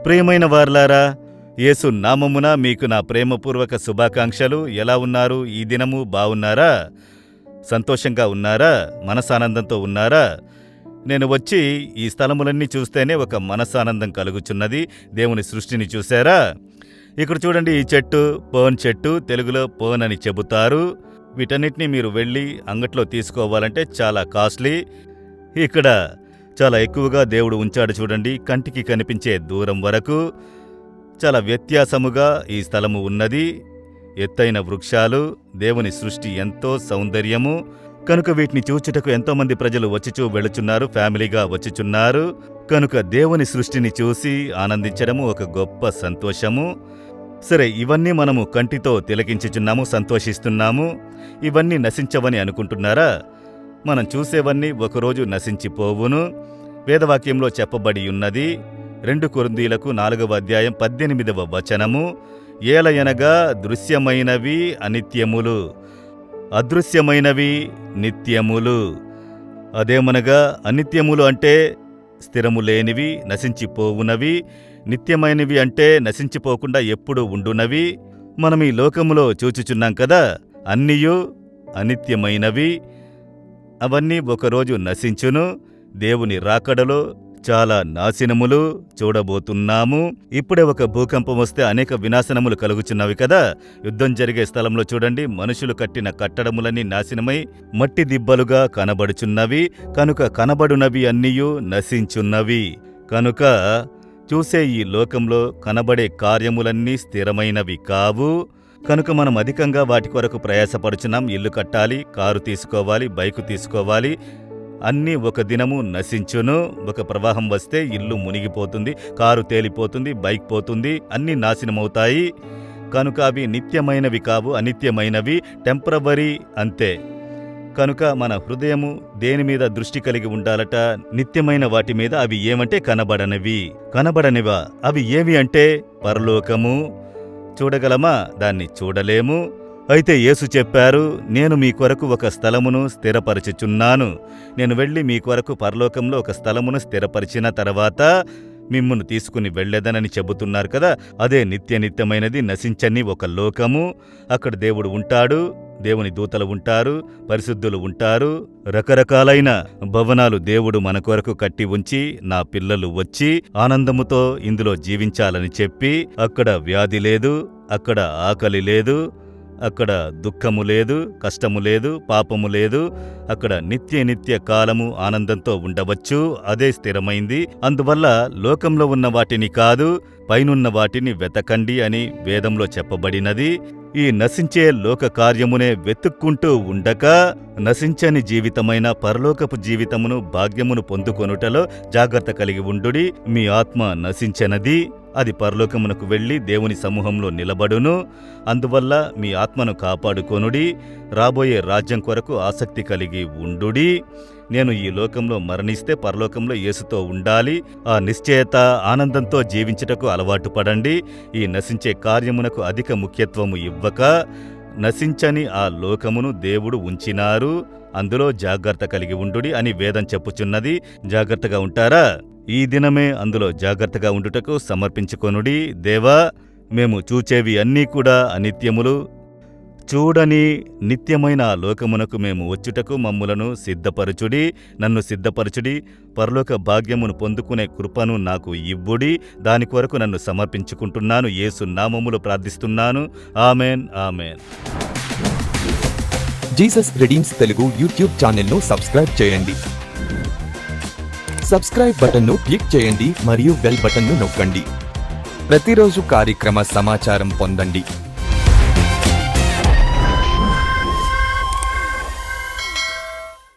ప్రియమైన వారలారా, యేసు నామమున మీకు నా ప్రేమపూర్వక శుభాకాంక్షలు. ఎలా ఉన్నారు? ఈ దినము బావున్నారా? సంతోషంగా ఉన్నారా? మనసానందంతో ఉన్నారా? నేను వచ్చి ఈ స్థలములన్నీ చూస్తేనే ఒక మనసానందం కలుగుచున్నది. దేవుని సృష్టిని చూశారా? ఇక్కడ చూడండి, ఈ చెట్టు పోన్ చెట్టు, తెలుగులో పోన్ అని చెబుతారు. వీటన్నిటినీ మీరు వెళ్ళి అంగట్లో తీసుకోవాలంటే చాలా కాస్ట్లీ. ఇక్కడ చాలా ఎక్కువగా దేవుడు ఉంచాడు చూడండి, కంటికి కనిపించే దూరం వరకు. చాలా వ్యత్యాసముగా ఈ స్థలము ఉన్నది. ఎత్తైన వృక్షాలు, దేవుని సృష్టి ఎంతో సౌందర్యము. కనుక వీటిని చూచుటకు ఎంతోమంది ప్రజలు వచ్చిచూ వెళుచున్నారు, ఫ్యామిలీగా వచ్చుచున్నారు. కనుక దేవుని సృష్టిని చూసి ఆనందించడము ఒక గొప్ప సంతోషము. సరే, ఇవన్నీ మనము కంటితో తిలకించుచున్నాము, సంతోషిస్తున్నాము. ఇవన్నీ నశించవని అనుకుంటున్నారా? మనం చూసేవన్నీ ఒకరోజు నశించిపోవును. వేదవాక్యంలో చెప్పబడి ఉన్నది 2 కొరింథీయులకు 4వ అధ్యాయం 18వ వచనము. ఏలయనగా దృశ్యమైనవి అనిత్యములు, అదృశ్యమైనవి నిత్యములు. అదేమనగా అనిత్యములు అంటే స్థిరము లేనివి, నశించిపోవునవి. నిత్యమైనవి అంటే నశించిపోకుండా ఎప్పుడు ఉండునవి. మనం ఈ లోకములో చూచుచున్నాం కదా, అన్నియూ అనిత్యమైనవి. అవన్నీ ఒకరోజు నశించును. దేవుని రాకడలో చాలా నాశనములు చూడబోతున్నాము. ఇప్పుడే ఒక భూకంపం వస్తే అనేక వినాశనములు కలుగుచున్నవి కదా. యుద్ధం జరిగే స్థలంలో చూడండి, మనుషులు కట్టిన కట్టడములన్నీ నాశనమై మట్టి దిబ్బలుగా కనబడుచున్నవి. కనుక కనబడునవి అన్నీయూ నశించున్నవి. కనుక చూసే ఈ లోకంలో కనబడే కార్యములన్నీ స్థిరమైనవి కావు. కనుక మనం అధికంగా వాటి కొరకు ప్రయాసపడుచున్నాం. ఇల్లు కట్టాలి, కారు తీసుకోవాలి, బైకు తీసుకోవాలి. అన్నీ ఒక దినము నశించును. ఒక ప్రవాహం వస్తే ఇల్లు మునిగిపోతుంది, కారు తేలిపోతుంది, బైక్ పోతుంది, అన్నీ నాశనమవుతాయి. కనుక అవి నిత్యమైనవి కావు, అనిత్యమైనవి, టెంపరవరీ అంతే. కనుక మన హృదయము దేని మీద దృష్టి కలిగి ఉండాలట? నిత్యమైన వాటి మీద. అవి ఏమంటే కనబడనివి. కనబడనివా? అవి ఏవి అంటే పరలోకము. చూడగలమా? దాన్ని చూడలేము. అయితే యేసు చెప్పారు, నేను మీ కొరకు ఒక స్థలమును స్థిరపరచుచున్నాను. నేను వెళ్ళి మీ కొరకు పరలోకంలో ఒక స్థలమును స్థిరపరిచిన తర్వాత మిమ్మును తీసుకుని వెళ్ళేదనని చెబుతున్నారు కదా. అదే నిత్యమైనది, నశించని ఒక లోకము. అక్కడ దేవుడు ఉంటాడు, దేవుని దూతలు ఉంటారు, పరిశుద్ధులు ఉంటారు. రకరకాలైన భవనాలు దేవుడు మన కొరకు కట్టి ఉంచి, నా పిల్లలు వచ్చి ఆనందముతో ఇందులో జీవించాలని చెప్పి, అక్కడ వ్యాధి లేదు, అక్కడ ఆకలి లేదు, అక్కడ దుఃఖము లేదు, కష్టము లేదు, పాపము లేదు. అక్కడ నిత్య కాలము ఆనందంతో ఉండవచ్చు. అదే స్థిరమైంది. అందువల్ల లోకంలో ఉన్న వాటిని కాదు, పైనున్న వాటిని వెతకండి అని వేదంలో చెప్పబడినది. ఈ నశించే లోక కార్యమునే వెతుక్కుంటూ ఉండక, నశించని జీవితమైన పరలోకపు జీవితమును, భాగ్యమును పొందుకొనుటలో జాగ్రత్త కలిగి ఉండుడి. మీ ఆత్మ నశించనది, అది పరలోకమునకు వెళ్లి దేవుని సమూహంలో నిలబడును. అందువల్ల మీ ఆత్మను కాపాడుకొనుడి. రాబోయే రాజ్యం కొరకు ఆసక్తి కలిగి ఉండుడి. నేను ఈ లోకంలో మరణిస్తే పరలోకంలో యేసుతో ఉండాలి. ఆ నిశ్చయత, ఆనందంతో జీవించుటకు అలవాటు పడండి. ఈ నశించే కార్యమునకు అధిక ముఖ్యత్వము ఇవ్వక, నశించని ఆ లోకమును దేవుడు ఉంచినారు, అందులో జాగ్రత్త కలిగి ఉండుడి అని వేదం చెప్పుచున్నది. జాగ్రత్తగా ఉంటారా? ఈ దినమే అందులో జాగ్రత్తగా ఉండుటకు సమర్పించుకొనుడి. దేవా, మేము చూచేవి అన్నీ కూడా అనిత్యములు. చూడని నిత్యమైన ఆ లోకమునకు మేము వచ్చుటకు మమ్ములను సిద్ధపరచుడి. నన్ను సిద్ధపరచుడి. పరలోక భాగ్యమును పొందుకునే కృపను నాకు ఇవ్వుడి. దాని కొరకు నన్ను సమర్పించుకుంటున్నాను. యేసు నామములో ప్రార్థిస్తున్నాను. Amen, amen. Jesus redeems Telugu YouTube ఛానల్ను సబ్స్క్రైబ్ చేయండి. సబ్స్క్రైబ్ బటన్ను క్లిక్ చేయండి మరియు బెల్ బటన్ను నొక్కండి. ప్రతిరోజు కార్యక్రమ సమాచారం పొందండి.